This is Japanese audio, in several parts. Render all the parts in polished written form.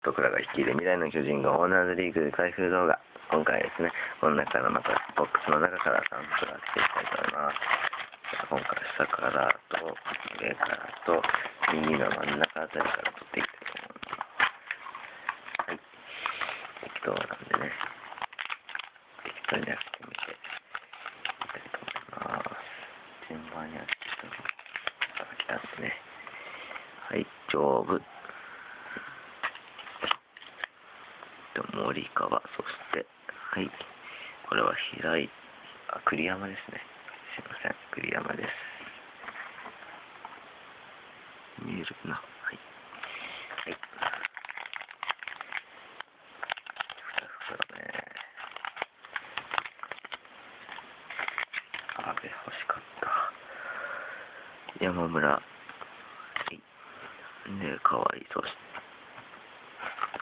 僕らが率いる未来の巨人がオーナーズリーグ開封動画。今回ですね、この中からまたボックスの中からサンプルを当てていきたいと思います。今回下からと上からと右の真ん中あたりから取っていきたいと思います。はい。適当なんでね、適当に開けてみていきたいと思います。順番に開けてきたんでね。はい、丈夫。森川、そして、はい、これは栗山ですね。すいません、栗山です。見えるな。はい。はい。ふたね。阿部欲しかった。山村。はい。で、かわいい。そして、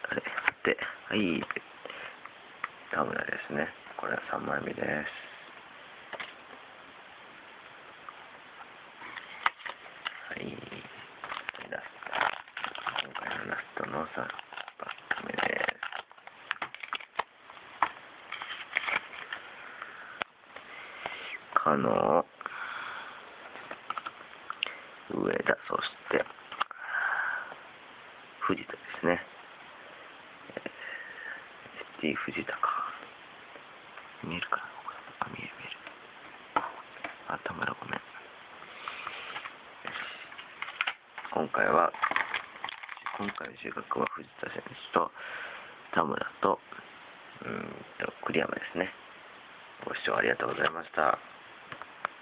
あれ、で、はい。田村ですね。これは3枚目です。はい。ラスト。今回のラストのバック目です。加納、上田、そして、藤田ですね。ST 藤田か。見えるかな。あ、見える。あ、田村ごめん。今回の収穫は藤田選手と田村と栗山ですね。ご視聴ありがとうございました。